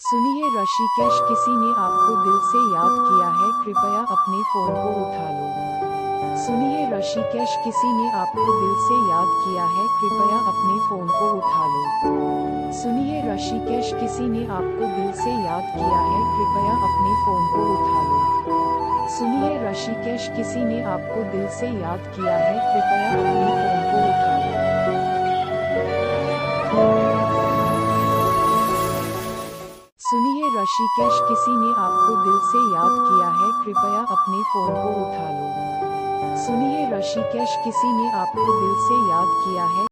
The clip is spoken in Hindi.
सुनिए ऋषिकेश, किसी ने आपको दिल से याद किया है, कृपया अपने फोन को उठा लो। सुनिए ऋषिकेश, किसी ने आपको दिल से याद किया है, कृपया अपने फोन को उठा लो। सुनिए ऋषिकेश, किसी ने आपको दिल से याद किया है, कृपया अपने फोन को उठा लो। सुनिए ऋषिकेश, किसी ने आपको दिल से याद किया है, कृपया अपने फोन को उठा लो। सुनिए ऋषिकेश, किसी ने आपको दिल से याद किया है, कृपया अपने फोन को उठा लो। सुनिए ऋषिकेश, किसी ने आपको दिल से याद किया है।